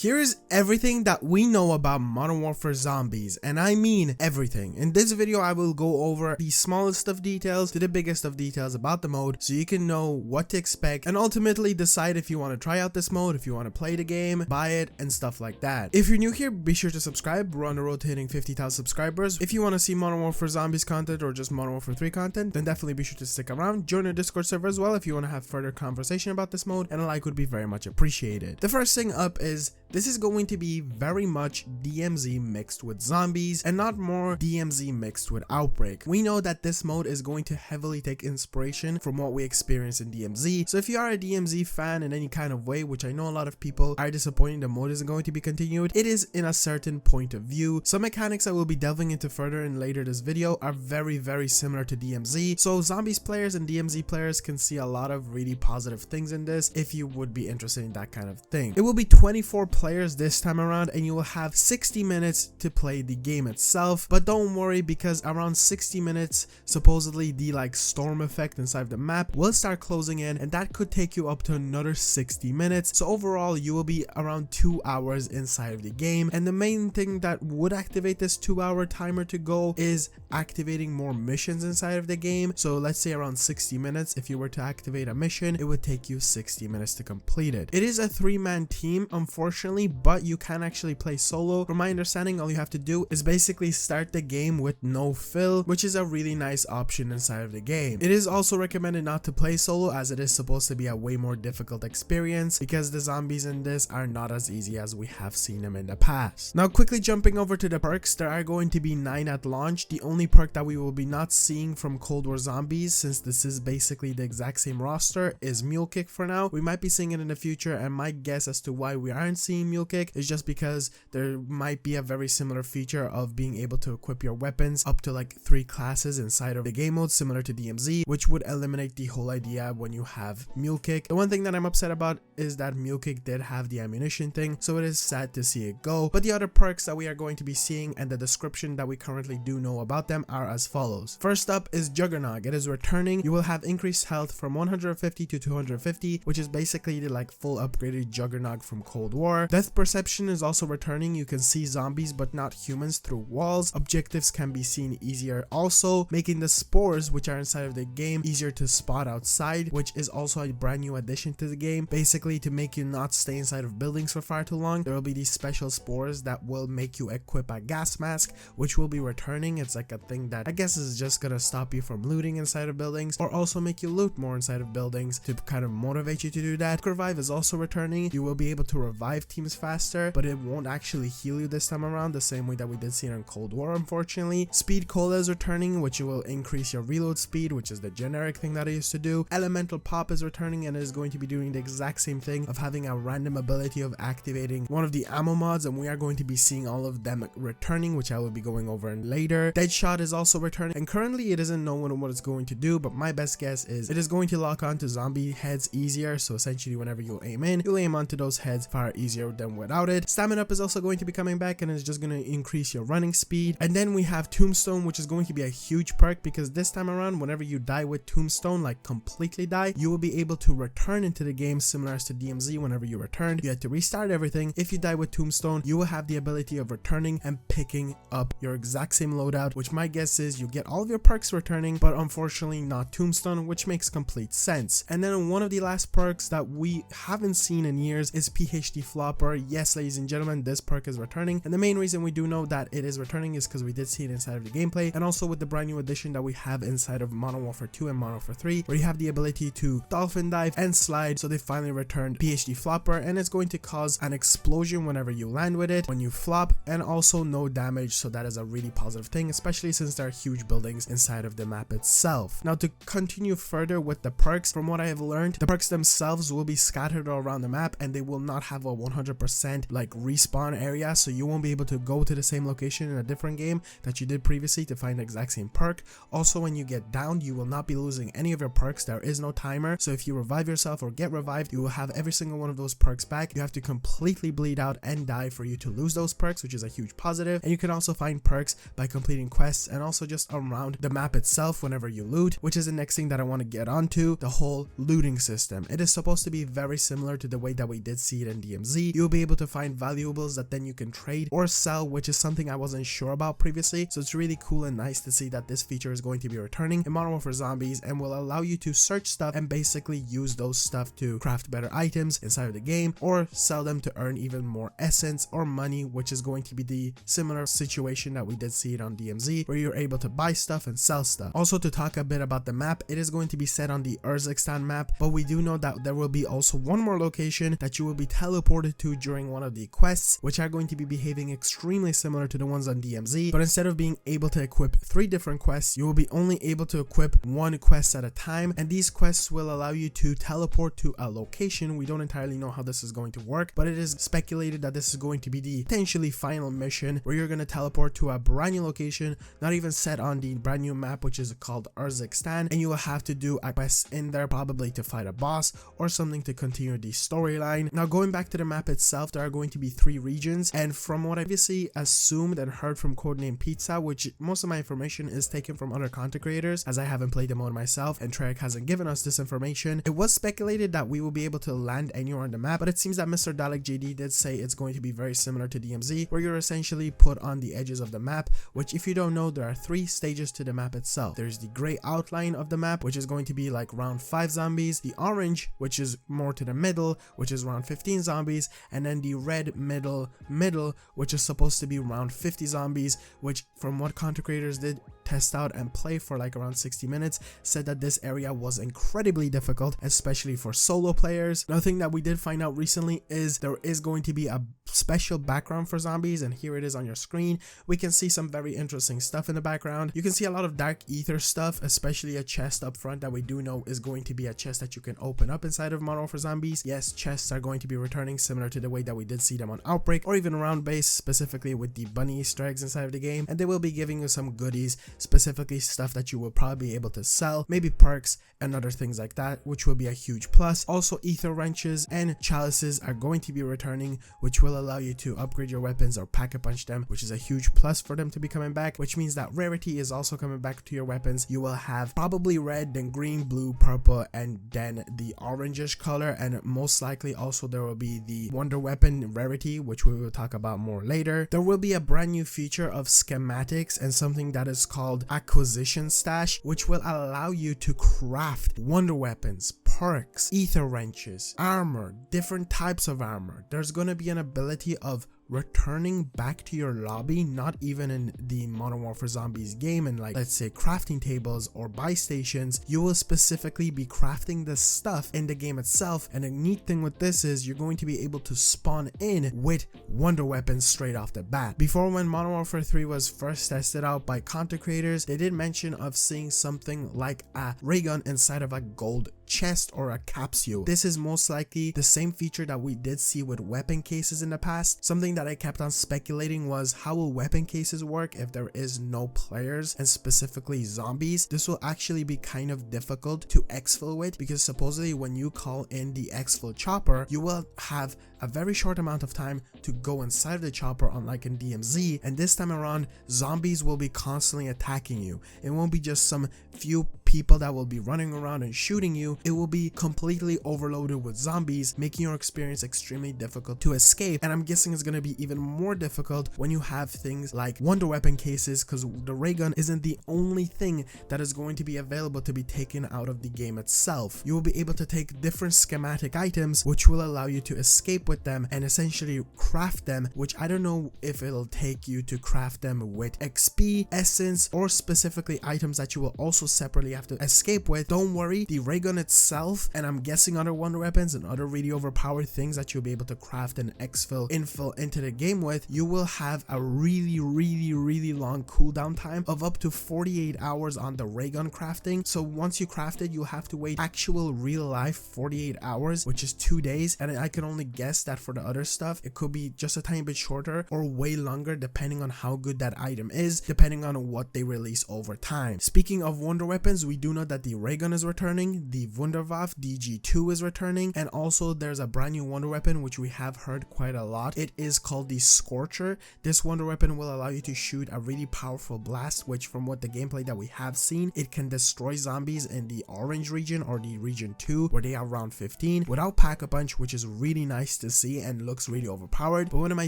Here is everything that we know about Modern Warfare Zombies, and I mean everything. In this video I will go over the smallest of details to the biggest of details about the mode, so you can know what to expect and ultimately decide if you want to try out this mode, if you want to play the game, buy it, and stuff like that. If you're new here, be sure to subscribe. We're on the road to hitting 50,000 subscribers. If you want to see Modern Warfare Zombies content or just Modern Warfare 3 content, then definitely be sure to stick around. Join our Discord server as well if you want to have further conversation about this mode, and a like would be very much appreciated. The first thing up is this is going to be very much DMZ mixed with zombies and not more DMZ mixed with Outbreak. We know that this mode is going to heavily take inspiration from what we experience in DMZ. So if you are a DMZ fan in any kind of way, which I know a lot of people are disappointed the mode isn't going to be continued, it is in a certain point of view. Some mechanics I will be delving into further in later this video are very similar to DMZ. So zombies players and DMZ players can see a lot of really positive things in this if you would be interested in that kind of thing. It will be 24 players this time around, and you will have 60 minutes to play the game itself. But don't worry, because around 60 minutes supposedly the storm effect inside the map will start closing in, and that could take you up to another 60 minutes. So overall you will be around 2 hours inside of the game, and the main thing that would activate this 2-hour timer to go is activating more missions inside of the game. So let's say around 60 minutes, if you were to activate a mission, it would take you 60 minutes to complete it. It is a 3-man team unfortunately, but you can actually play solo. From my understanding, all you have to do is basically start the game with no fill, which is a really nice option inside of the game. It is also recommended not to play solo, as it is supposed to be a way more difficult experience because the zombies in this are not as easy as we have seen them in the past. Now quickly jumping over to the perks, there are going to be 9 at launch. The only perk that we will be not seeing from Cold War Zombies, since this is basically the exact same roster, is Mule Kick for now. We might be seeing it in the future, and my guess as to why we aren't seeing Mule Kick is just because there might be a very similar feature of being able to equip your weapons up to 3 classes inside of the game mode, similar to DMZ, which would eliminate the whole idea when you have Mule Kick. The one thing that I'm upset about is that Mule Kick did have the ammunition thing, so it is sad to see it go. But the other perks that we are going to be seeing and the description that we currently do know about them are as follows. First up is Juggernog. It is returning. You will have increased health from 150 to 250, which is basically the full upgraded Juggernog from Cold War. Death perception is also returning. You can see zombies but not humans through walls. Objectives can be seen easier, also making the spores which are inside of the game easier to spot outside, which is also a brand new addition to the game, basically to make you not stay inside of buildings for far too long. There will be these special spores that will make you equip a gas mask, which will be returning. It's a thing that I guess is just gonna stop you from looting inside of buildings, or also make you loot more inside of buildings to kind of motivate you to do that. Revive is also returning. You will be able to revive teams faster, but it won't actually heal you this time around the same way that we did see it in Cold War, unfortunately. Speed Cola is returning, which will increase your reload speed, which is the generic thing that I used to do. Elemental Pop is returning, and it is going to be doing the exact same thing of having a random ability of activating one of the ammo mods, and we are going to be seeing all of them returning, which I will be going over in later. Deadshot is also returning, and currently it isn't known what it's going to do, but my best guess is it is going to lock on to zombie heads easier. So essentially whenever you aim in, you'll aim onto those heads far easier than without it. Stamina Up is also going to be coming back, and it's just going to increase your running speed. And then we have Tombstone, which is going to be a huge perk, because this time around whenever you die with Tombstone, completely die, you will be able to return into the game similar as to DMZ. Whenever you returned, you had to restart everything. If you die with Tombstone, you will have the ability of returning and picking up your exact same loadout, which my guess is you get all of your perks returning, but unfortunately not Tombstone, which makes complete sense. And then one of the last perks that we haven't seen in years is PhD Flopper. Yes, ladies and gentlemen, this perk is returning, and the main reason we do know that it is returning is because we did see it inside of the gameplay, and also with the brand new addition that we have inside of Modern Warfare 2 and Modern Warfare 3, where you have the ability to dolphin dive and slide. So they finally returned PhD Flopper, and it's going to cause an explosion whenever you land with it when you flop, and also no damage. So that is a really positive thing, especially since there are huge buildings inside of the map itself. Now to continue further with the perks, from what I have learned, the perks themselves will be scattered around the map, and they will not have a 100% respawn area, so you won't be able to go to the same location in a different game that you did previously to find the exact same perk. Also, when you get downed, you will not be losing any of your perks. There is no timer, so if you revive yourself or get revived, you will have every single one of those perks back. You have to completely bleed out and die for you to lose those perks, which is a huge positive. And you can also find perks by completing quests and also just around the map itself whenever you loot, which is the next thing that I want to get onto, the whole looting system. It is supposed to be very similar to the way that we did see it in DMZ, you'll be able to find valuables that then you can trade or sell, which is something I wasn't sure about previously. So it's really cool and nice to see that this feature is going to be returning in Modern Warfare Zombies and will allow you to search stuff and basically use those stuff to craft better items inside of the game or sell them to earn even more essence or money, which is going to be the similar situation that we did see it on DMZ, where you're able to buy stuff and sell stuff. Also, to talk a bit about the map, it is going to be set on the Urzikstan map, but we do know that there will be also one more location that you will be teleported to during one of the quests, which are going to be behaving extremely similar to the ones on DMZ, but instead of being able to equip 3 different quests, you will be only able to equip 1 quest at a time, and these quests will allow you to teleport to a location. We don't entirely know how this is going to work, but it is speculated that this is going to be the potentially final mission where you're going to teleport to a brand new location, not even set on the brand new map, which is called Urzikstan, and you will have to do a quest in there, probably to fight a boss or something to continue the storyline. Now, going back to the map itself, there are going to be 3 regions, and from what I obviously assumed and heard from Codename Pizza, which most of my information is taken from other content creators, as I haven't played the mode myself and Treyarch hasn't given us this information, it was speculated that we will be able to land anywhere on the map, but it seems that Mr. Dalek JD did say it's going to be very similar to DMZ, where you're essentially put on the edges of the map, which, if you don't know, there are 3 stages to the map itself. There's the gray outline of the map, which is going to be like round 5 zombies, the orange, which is more to the middle, which is round 15 zombies, and then the red middle, which is supposed to be round 50 zombies, which, from what content creators did test out and play for like around 60 minutes, said that this area was incredibly difficult, especially for solo players. Another thing that we did find out recently is there is going to be a special background for zombies, and here it is on your screen. We can see some very interesting stuff in the background. You can see a lot of dark ether stuff, especially a chest up front that we do know is going to be a chest that you can open up inside of Modern Warfare Zombies. Yes, chests are going to be returning similar to the way that we did see them on Outbreak or even Round Base, specifically with the bunny Easter eggs inside of the game, and they will be giving you some goodies, specifically stuff that you will probably be able to sell, maybe perks and other things like that, which will be a huge plus. Also, ether wrenches and chalices are going to be returning, which will allow you to upgrade your weapons or pack a punch them, which is a huge plus for them to be coming back, which means that rarity is also coming back to your weapons. You will have probably red, then green, blue, purple, and then the orangish color, and most likely also there will be the wonder weapon rarity, which we will talk about more later. There will be a brand new feature of schematics and something that is called acquisition stash, which will allow you to craft wonder weapons, perks, ether wrenches, armor, different types of armor. There's going to be an ability of returning back to your lobby, not even in the Modern Warfare Zombies game, and like, let's say, crafting tables or buy stations. You will specifically be crafting the stuff in the game itself, and the neat thing with this is you're going to be able to spawn in with wonder weapons straight off the bat. Before, when Modern Warfare 3 was first tested out by content creators, they did mention of seeing something like a ray gun inside of a gold chest or a capsule. This is most likely the same feature that we did see with weapon cases in the past. Something that I kept on speculating was, how will weapon cases work if there is no players, and specifically zombies? This will actually be kind of difficult to exfil with, because supposedly when you call in the exfil chopper, you will have a very short amount of time to go inside the chopper, unlike in DMZ, and this time around zombies will be constantly attacking you. It won't be just some few people that will be running around and shooting you. It will be completely overloaded with zombies, making your experience extremely difficult to escape, and I'm guessing it's going to be even more difficult when you have things like wonder weapon cases, because the ray gun isn't the only thing that is going to be available to be taken out of the game itself. You will be able to take different schematic items, which will allow you to escape with them and essentially craft them, which I don't know if it'll take you to craft them with XP, essence, or specifically items that you will also separately have to escape with. Don't worry, the ray gun itself, and I'm guessing other wonder weapons and other really overpowered things that you'll be able to craft and infill into the game with, you will have a really long cooldown time of up to 48 hours on the ray gun crafting. So once you craft it, you'll have to wait actual real life 48 hours, which is 2 days, and I can only guess that for the other stuff it could be just a tiny bit shorter or way longer, depending on how good that item is, depending on what they release over time. Speaking of wonder weapons, we we do know that the ray gun is returning, the Wunderwaffe DG2 is returning, and also there's a brand new wonder weapon which we have heard quite a lot. It is called the Scorcher. This wonder weapon will allow you to shoot a really powerful blast, which from what the gameplay that we have seen, it can destroy zombies in the orange region or the region 2 where they are round 15 without pack-a-punch, which is really nice to see and looks really overpowered. But one of my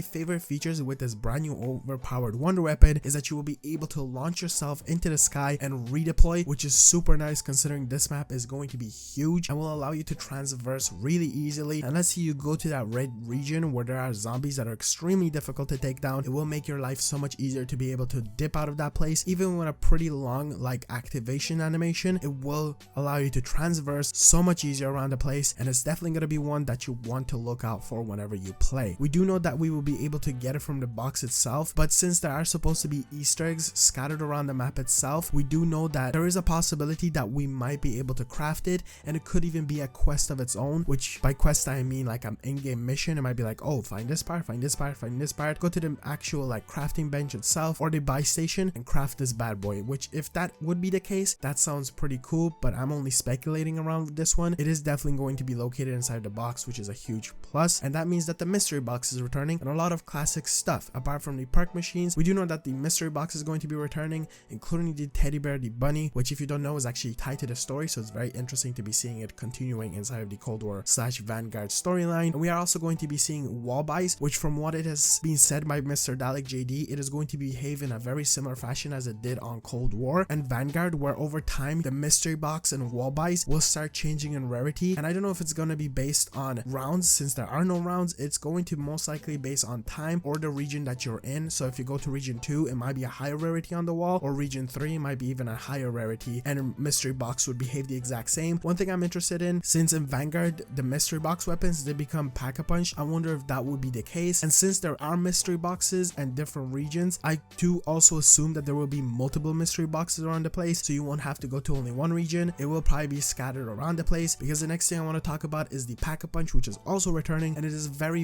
favorite features with this brand new overpowered wonder weapon is that you will be able to launch yourself into the sky and redeploy, which is super nice considering this map is going to be huge and will allow you to transverse really easily. And let's say you go to that red region where there are zombies that are extremely difficult to take down, it will make your life so much easier to be able to dip out of that place. Even with a pretty long activation animation, it will allow you to transverse so much easier around the place, and it's definitely going to be one that you want to look out for whenever you play. We do know that we will be able to get it from the box itself, but since there are supposed to be Easter eggs scattered around the map itself, we do know that there is a possibility that we might be able to craft it, and it could even be a quest of its own, which by quest I mean like an in-game mission. It might be like, oh, find this part, find this part, find this part, go to the actual crafting bench itself or the buy station and craft this bad boy, which if that would be the case, that sounds pretty cool, but I'm only speculating around with this one. It is definitely going to be located inside the box, which is a huge plus, and that means that the mystery box is returning and a lot of classic stuff. Apart from the perk machines, we do know that the mystery box is going to be returning, including the teddy bear, the bunny, which if you don't know is actually tied to the story, so it's very interesting to be seeing it continuing inside of the Cold War / Vanguard storyline. And we are also going to be seeing wall buys, which from what it has been said by Mr. Dalek JD, it is going to behave in a very similar fashion as it did on Cold War and Vanguard, where over time the mystery box and wall buys will start changing in rarity. And I don't know if it's going to be based on rounds. Since there are no rounds, it's going to most likely based on time or the region that you're in. So if you go to region 2, it might be a higher rarity on the wall, or region 3 might be even a higher rarity, and a mystery box would behave the exact same. One thing I'm interested in, since in Vanguard the mystery box weapons they become pack-a-punch, I wonder if that would be the case. And since there are mystery boxes and different regions, I do also assume that there will be multiple mystery boxes around the place, so you won't have to go to only one region. It will probably be scattered around the place, because the next thing I want to talk about is the pack-a-punch, which is also returning, and it is very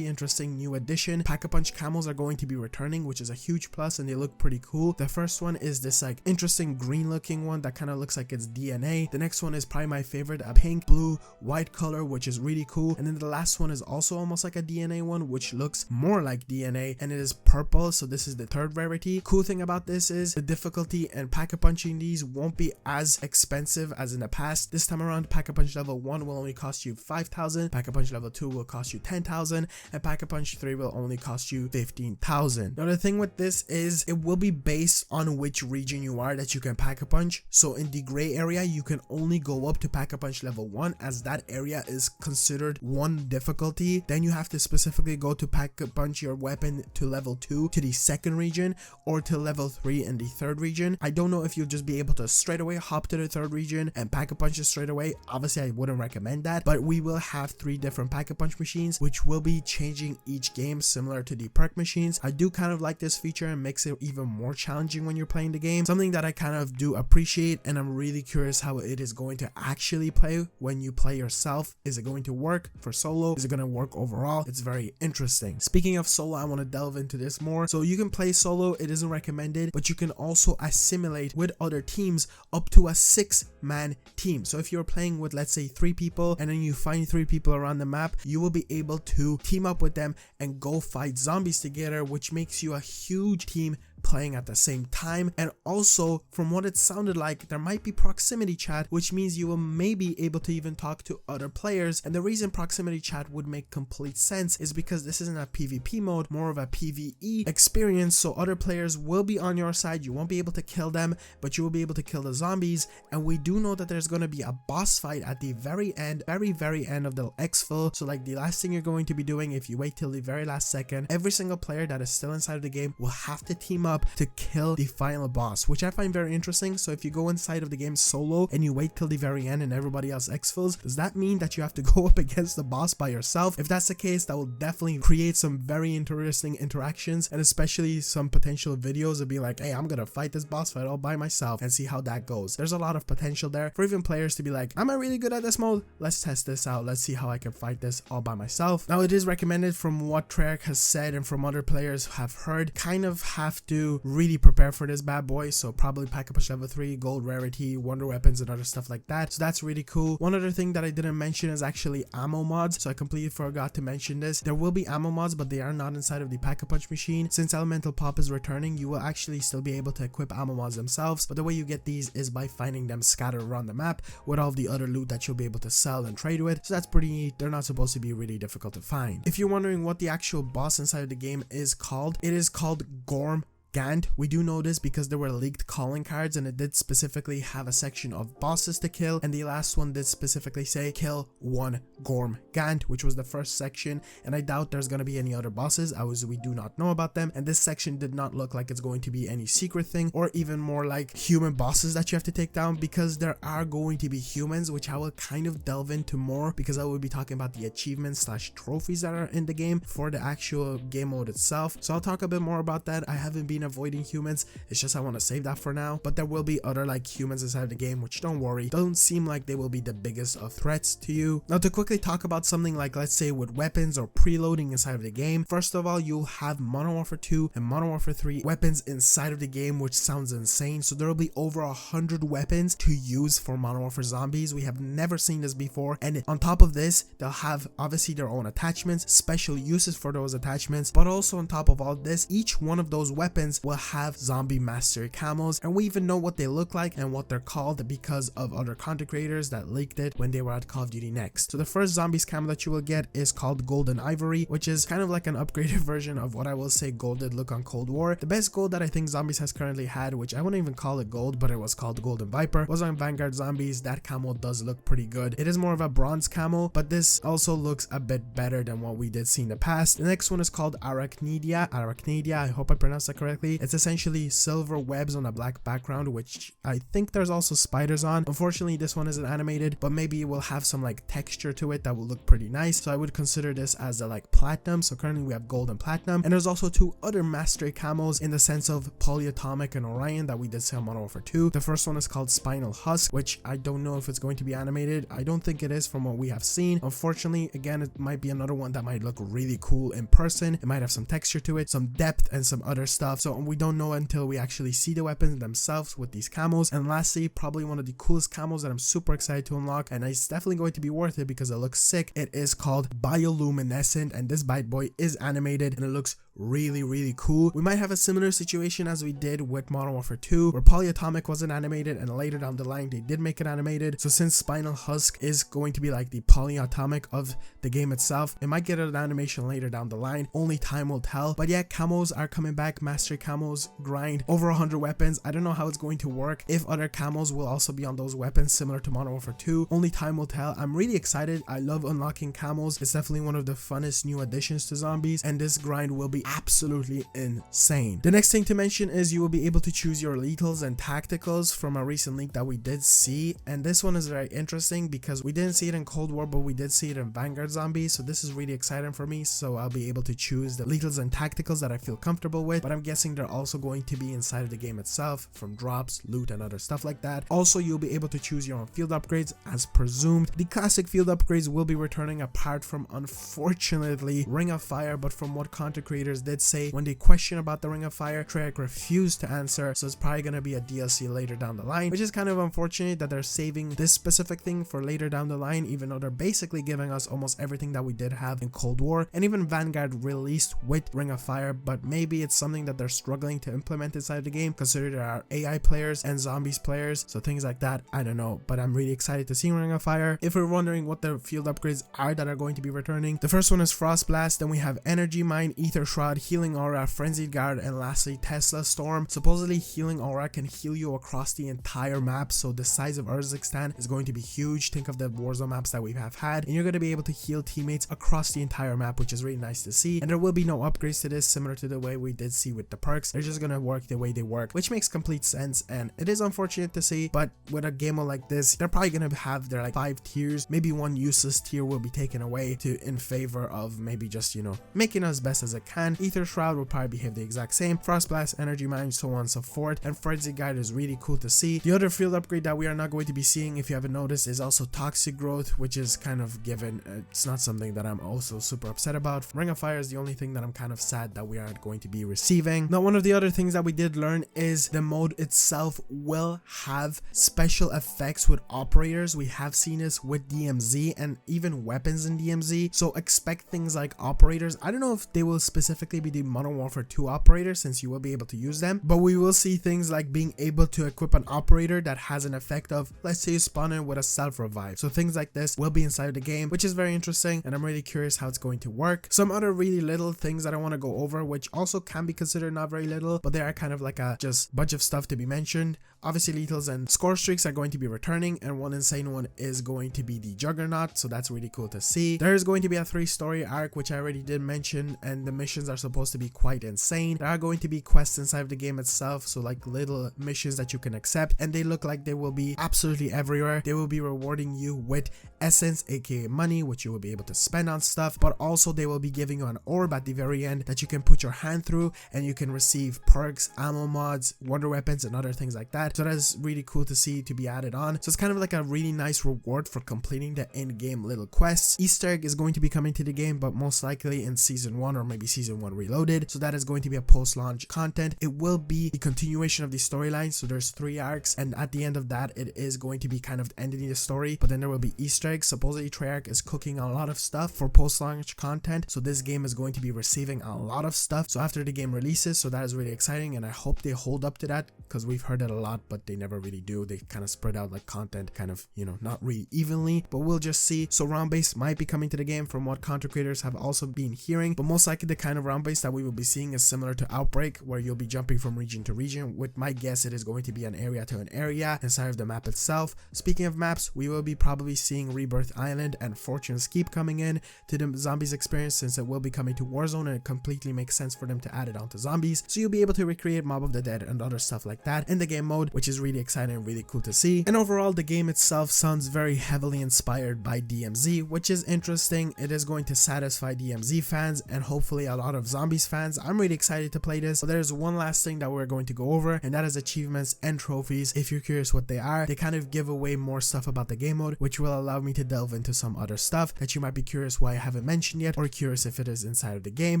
interesting new addition. Pack-a-punch camos are going to be returning, which is a huge plus, and they look pretty cool. The first one is this interesting green looking one that kind of looks like it's DNA. The next one is probably my favorite, a pink, blue, white color, which is really cool. And then the last one is also almost like a DNA one, which looks more like DNA, and it is purple, so this is the third rarity. Cool thing about this is the difficulty and pack-a-punching these won't be as expensive as in the past. This time around, pack-a-punch level 1 will only cost you 5,000, pack-a-punch level 2 will cost you 10,000, and pack-a-punch 3 will only cost you 15,000. Now the thing with this is it will be based on which region you are that you can pack-a-punch. So in the gray area, you can only go up to pack-a-punch level 1, as that area is considered 1 difficulty. Then you have to specifically go to pack-a-punch your weapon to level 2 to the second region, or to level 3 in the third region. I don't know if you'll just be able to straight away hop to the third region and pack-a-punch it straight away. Obviously I wouldn't recommend that, but we will have 3 different pack-a-punch machines, which will be changing each game similar to the perk machines. I do kind of like this feature and makes it even more challenging when you're playing the game, something that I kind of do appreciate, and I'm really curious how it is going to actually play when you play yourself. Is it going to work for solo? Is it going to work overall? It's very interesting. Speaking of solo, I want to delve into this more. So you can play solo, it isn't recommended, but you can also assimilate with other teams up to a 6-man team. So if you're playing with, let's say, 3 people, and then you find 3 people around the map, you will be able to team up with them and go fight zombies together, which makes you a huge team playing at the same time. And also, from what it sounded like, there might be proximity chat, which means you will maybe able to even talk to other players. And the reason proximity chat would make complete sense is because this isn't a PvP mode, more of a PvE experience. So other players will be on your side. You won't be able to kill them, but you will be able to kill the zombies. And we do know that there's going to be a boss fight at the very end of the exfil. So the last thing you're going to be doing, if you wait till the very last second, every single player that is still inside of the game will have to team up to kill the final boss, which I find very interesting. So if you go inside of the game solo and you wait till the very end and everybody else exfils, does that mean that you have to go up against the boss by yourself? If that's the case, that will definitely create some very interesting interactions, and especially some potential videos of be like, hey, I'm gonna fight this boss fight all by myself and see how that goes. There's a lot of potential there for even players to be like, am I really good at this mode? Let's test this out. Let's see how I can fight this all by myself. Now it is recommended, from what Treyarch has said and from other players have heard, kind of have to to really prepare for this bad boy. So probably pack a push level 3, gold rarity, wonder weapons, and other stuff like that. So that's really cool. One other thing that I didn't mention is actually ammo mods. So I completely forgot to mention this. There will be ammo mods, but they are not inside of the pack-a-punch machine. Since elemental pop is returning, you will actually still be able to equip ammo mods themselves, but the way you get these is by finding them scattered around the map with all the other loot that you'll be able to sell and trade with. So that's pretty neat. They're not supposed to be really difficult to find. If you're wondering what the actual boss inside of the game is called, it is called Gorm Gant. We do know this because there were leaked calling cards, and it did specifically have a section of bosses to kill, and the last one did specifically say kill one Gorm Gant, which was the first section, and I doubt there's going to be any other bosses as we do not know about them. And this section did not look like it's going to be any secret thing, or even more like human bosses that you have to take down, because there are going to be humans, which I will kind of delve into more because I will be talking about the achievements / trophies that are in the game for the actual game mode itself. So I'll talk a bit more about that. I haven't been avoiding humans, it's just I want to save that for now, but there will be other like humans inside the game, which don't worry, don't seem like they will be the biggest of threats to you. Now to quickly talk about something like, let's say, with weapons or preloading inside of the game, first of all, you'll have Modern Warfare 2 and Modern Warfare 3 weapons inside of the game, which sounds insane. So there will be over 100 weapons to use for Modern Warfare Zombies. We have never seen this before, and on top of this, they'll have obviously their own attachments, special uses for those attachments, but also on top of all this, each one of those weapons will have zombie mastery camos, and we even know what they look like and what they're called because of other content creators that leaked it when they were at Call of Duty Next. So the first zombies camo that you will get is called Golden Ivory, which is kind of like an upgraded version of what I will say gold did look on Cold War. The best gold that I think Zombies has currently had, which I wouldn't even call it gold, but it was called Golden Viper, was on Vanguard Zombies. That camo does look pretty good. It is more of a bronze camo, but this also looks a bit better than what we did see in the past. The next one is called Arachnidia, I hope I pronounced that correctly. It's essentially silver webs on a black background, which I think there's also spiders on. Unfortunately, this one isn't animated, but maybe it will have some like texture to it that will look pretty nice. So I would consider this as a like platinum. So currently we have gold and platinum, and there's also two other mastery camos in the sense of Polyatomic and Orion that we did see on Modern Warfare 2. The first one is called Spinal Husk, which I don't know if it's going to be animated. I don't think it is from what we have seen. Unfortunately, again, it might be another one that might look really cool in person. It might have some texture to it, some depth, and some other stuff. So we don't know until we actually see the weapons themselves with these camos. And lastly, probably one of the coolest camos that I'm super excited to unlock, and it's definitely going to be worth it because it looks sick. It is called Bioluminescent, and this bad boy is animated and it looks really cool. We might have a similar situation as we did with Modern Warfare 2, where Polyatomic wasn't animated and later down the line they did make it animated. So since Spinal Husk is going to be like the Polyatomic of the game itself, it might get an animation later down the line. Only time will tell. But yeah, camos are coming back. Mastery camos, grind, over 100 weapons. I don't know how it's going to work, if other camos will also be on those weapons similar to Modern Warfare 2. Only time will tell. I'm really excited. I love unlocking camos. It's definitely one of the funnest new additions to Zombies, and this grind will be absolutely insane. The next thing to mention is you will be able to choose your lethals and tacticals from a recent leak that we did see, and this one is very interesting because we didn't see it in Cold War, but we did see it in Vanguard Zombies. So this is really exciting for me. So I'll be able to choose the lethals and tacticals that I feel comfortable with, but I'm guessing they're also going to be inside of the game itself from drops, loot, and other stuff like that. Also, you'll be able to choose your own field upgrades as presumed. The classic field upgrades will be returning, apart from, unfortunately, Ring of Fire, but from what content creators did say when they question about the Ring of Fire, Treyarch refused to answer, so it's probably going to be a DLC later down the line, which is kind of unfortunate that they're saving this specific thing for later down the line, even though they're basically giving us almost everything that we did have in Cold War, and even Vanguard released with Ring of Fire. But maybe it's something that they're struggling to implement inside the game, considering there are AI players and Zombies players, so things like that, I don't know. But I'm really excited to see Ring of Fire. If you're wondering what the field upgrades are that are going to be returning, the first one is Frost Blast, then we have Energy Mine, Ether Shroud, Healing Aura, Frenzied Guard, and lastly Tesla Storm. Supposedly Healing Aura can heal you across the entire map, so the size of Urzikstan is going to be huge. Think of the Warzone maps that we have had, and you're going to be able to heal teammates across the entire map, which is really nice to see. And there will be no upgrades to this, similar to the way we did see with the perks. They're just going to work the way they work, which makes complete sense, and it is unfortunate to see, but with a game like this, they're probably going to have their like 5 tiers. Maybe one useless tier will be taken away in favor of maybe just, you know, making us best as it can. Ether Shroud will probably behave the exact same. Frost Blast, Energy Mine, so on and so forth. And Frenzy Guide is really cool to see. The other field upgrade that we are not going to be seeing, if you haven't noticed, is also Toxic Growth, which is kind of given. It's not something that I'm also super upset about. Ring of Fire is the only thing that I'm kind of sad that we aren't going to be receiving. Now, one of the other things that we did learn is the mode itself will have special effects with operators. We have seen this with DMZ and even weapons in DMZ, so expect things like operators. I don't know if they will specifically be the Modern Warfare 2 operators, since you will be able to use them, but we will see things like being able to equip an operator that has an effect of, let's say you spawn in with a self-revive. So things like this will be inside the game, which is very interesting, and I'm really curious how it's going to work. Some other really little things that I want to go over, which also can be considered not very little, but they are kind of like a just bunch of stuff to be mentioned. Obviously, lethals and score streaks are going to be returning, and one insane one is going to be the Juggernaut, so that's really cool to see. There is going to be a 3-story arc, which I already did mention, and the missions are supposed to be quite insane. There are going to be quests inside of the game itself, so like little missions that you can accept, and they look like they will be absolutely everywhere. They will be rewarding you with essence, aka money, which you will be able to spend on stuff, but also they will be giving you an orb at the very end that you can put your hand through, and you can receive perks, ammo mods, wonder weapons, and other things like that. So that is really cool to see to be added on. So it's kind of like a really nice reward for completing the in-game little quests. Easter egg is going to be coming to the game, but most likely in season 1 or maybe season 1 reloaded. So that is going to be a post-launch content. It will be the continuation of the storyline. So there's 3 arcs, and at the end of that, it is going to be kind of ending the story, but then there will be Easter eggs. Supposedly Treyarch is cooking a lot of stuff for post-launch content, so this game is going to be receiving a lot of stuff so after the game releases. So that is really exciting, and I hope they hold up to that, because we've heard that a lot, but they never really do. They kind of spread out like content kind of, you know, not really evenly, but we'll just see. So round base might be coming to the game from what content creators have also been hearing, but most likely the kind of round base that we will be seeing is similar to Outbreak, where you'll be jumping from region to region. With my guess, it is going to be an area to an area inside of the map itself. Speaking of maps, we will be probably seeing Rebirth Island and Fortune's Keep coming in to the Zombies experience, since it will be coming to Warzone, and it completely makes sense for them to add it onto Zombies. So you'll be able to recreate Mob of the Dead and other stuff like that in the game mode, which is really exciting and really cool to see. And overall, the game itself sounds very heavily inspired by DMZ, which is interesting. It is going to satisfy DMZ fans and hopefully a lot of Zombies fans. I'm really excited to play this. But there's one last thing that we're going to go over, and that is achievements and trophies. If you're curious what they are, they kind of give away more stuff about the game mode, which will allow me to delve into some other stuff that you might be curious why I haven't mentioned yet, or curious if it is inside of the game.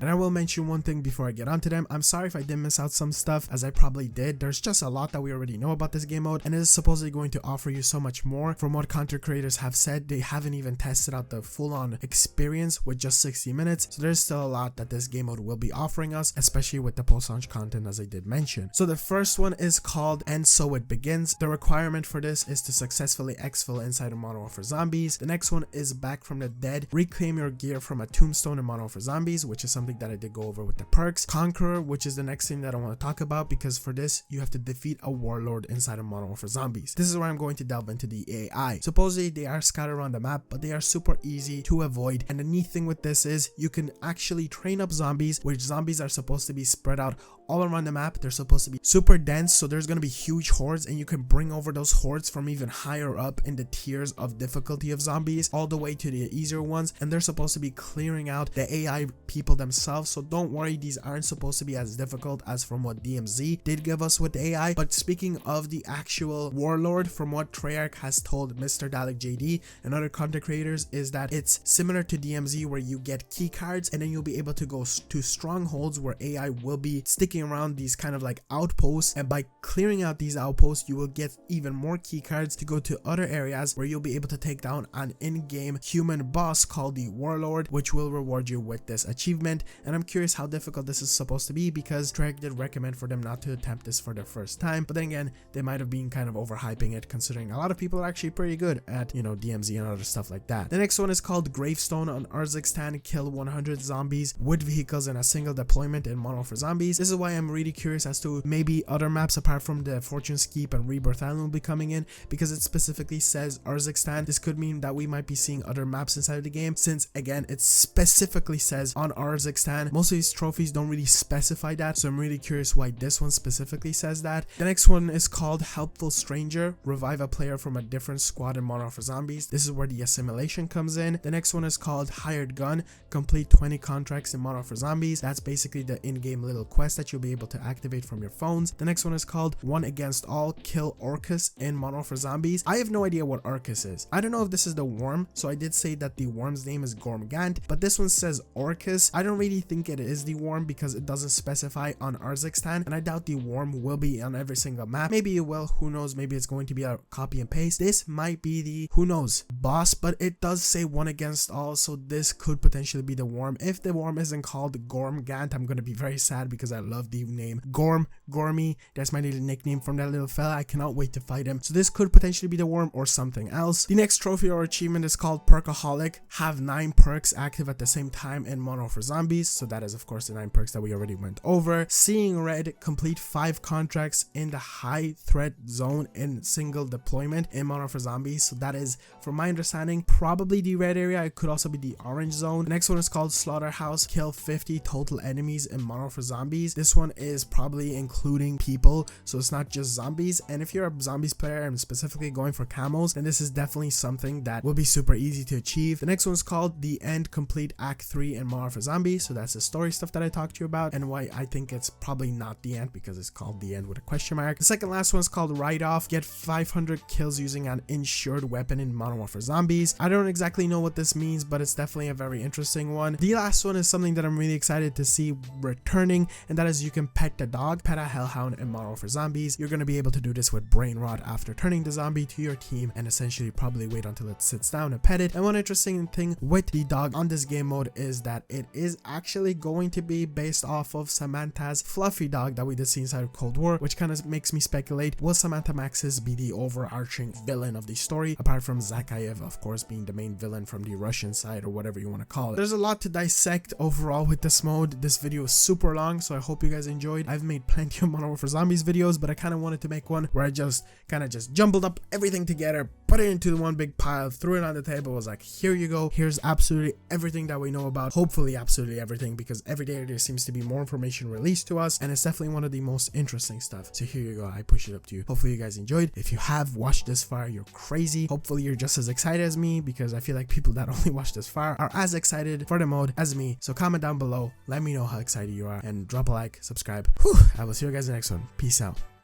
And I will mention one thing before I get onto them. I'm sorry if I did miss out some stuff, as I probably did. There's just a lot that we already know about this game mode, and it is supposedly going to offer you so much more. From what content creators have said, they haven't even tested out the full-on experience with just 60 minutes, so there's still a lot that this game mode will be offering us, especially with the post-launch content, as I did mention. So the first one is called And So It Begins. The requirement for this is to successfully exfil inside of Modern Warfare Zombies. The next one is Back from the Dead. Reclaim your gear from a tombstone in Modern Warfare Zombies, which is something that I did go over with the perks. Conqueror, which is the next thing that I want to talk about, because for this you have to defeat a warlord inside of Modern Warfare Zombies. This is where I'm going to delve into the AI. Supposedly they are scattered around the map, but they are super easy to avoid, and the neat thing with this is you can actually train up zombies, which zombies are supposed to be spread out all around the map. They're supposed to be super dense, so there's going to be huge hordes, and you can bring over those hordes from even higher up in the tiers of difficulty of zombies all the way to the easier ones, and they're supposed to be clearing out the AI people themselves. So don't worry, these aren't supposed to be as difficult as from what DMZ did give us with the AI. But speaking of the actual warlord, from what Treyarch has told Mr. Dalek JD and other content creators, is that it's similar to DMZ, where you get key cards and then you'll be able to go to strongholds where AI will be sticking around these kind of like outposts, and by clearing out these outposts you will get even more key cards to go to other areas where you'll be able to take down an in-game human boss called the Warlord, which will reward you with this achievement. And I'm curious how difficult this is supposed to be, because Treyarch did recommend for them not to attempt this for the first time, but then again they might have been kind of overhyping it, considering a lot of people are actually pretty good at, you know, DMZ and other stuff like that. The next one is called Gravestone. On Urzikstan, kill 100 zombies with vehicles in a single deployment in Modern Warfare Zombies. This is why I'm really curious as to maybe other maps apart from the Fortune's Keep and Rebirth Island will be coming in, because it specifically says Urzikstan. This could mean that we might be seeing other maps inside of the game, since again it specifically says on Urzikstan. Most of these trophies don't really specify that, so I'm really curious why this one specifically says that. The next one is called Helpful Stranger. Revive a player from a different squad in Modern Warfare Zombies. This is where the assimilation comes in. The next one is called Hired Gun. Complete 20 contracts in Modern Warfare Zombies. That's basically the in-game little quest that you'll be able to activate from your phones. The next one is called One Against All. Kill Orcus in Modern Warfare Zombies. I have no idea what Orcus is. I don't know if this is the worm, so I did say that the worm's name is Gormgant, but this one says Orcus. I don't really think it is the worm, because it doesn't specify specify on Urzikstan, and I doubt the worm will be on every single map. Maybe it will, who knows, maybe it's going to be a copy and paste. This might be the, who knows, boss, but it does say one against all, so this could potentially be the worm. If the worm isn't called Gormgant, I'm gonna be very sad because I love the name Gormy. That's my little nickname from that little fella. I cannot wait to fight him. So this could potentially be the worm or something else. The next trophy or achievement is called Perkaholic. Have 9 perks active at the same time in Modern Warfare Zombies. So that is of course the 9 perks that we already went over. Seeing red, complete 5 contracts in the high threat zone in single deployment in Modern Warfare Zombies. So that is, from my understanding, probably the red area. It could also be the orange zone. The next one is called Slaughterhouse. Kill 50 total enemies in Modern Warfare Zombies. This one is probably including people, so it's not just zombies. And if you're a zombies player and specifically going for camos, then this is definitely something that will be super easy to achieve. The next one is called The End, complete Act 3 in Modern Warfare Zombies. So that's the story stuff that I talked to you about, and why I think it's probably not the end, because it's called the end with a question mark. The second last one is called Write Off. Get 500 kills using an insured weapon in Modern Warfare Zombies. I don't exactly know what this means, but it's definitely a very interesting one. The last one is something that I'm really excited to see returning, and that is you can pet the dog, pet a hellhound in Modern Warfare Zombies. You're going to be able to do this with Brain Rot after turning the zombie to your team, and essentially probably wait until it sits down and pet it. And one interesting thing with the dog on this game mode is that it is actually going to be based off of Samantha's fluffy dog that we did see inside of Cold War, which kind of makes me speculate, will Samantha Maxis be the overarching villain of the story, apart from Zakayev of course being the main villain from the Russian side, or whatever you want to call it. There's a lot to dissect overall with this mode. This video is super long, so I hope you guys enjoyed. I've made plenty of Modern Warfare Zombies videos, but I kind of wanted to make one where I just kind of jumbled up everything together, put it into one big pile, threw it on the table, was like, here you go, here's absolutely everything that we know about, hopefully absolutely everything, because every day there seems to be more information released to us, and it's definitely one of the most interesting stuff. So here you go, I push it up to you. Hopefully you guys enjoyed. If you have watched this far, you're crazy. Hopefully you're just as excited as me, because I feel like people that only watch this far are as excited for the mode as me. So comment down below, let me know how excited you are, and drop a like, subscribe. Whew, I will see you guys in the next one. Peace out.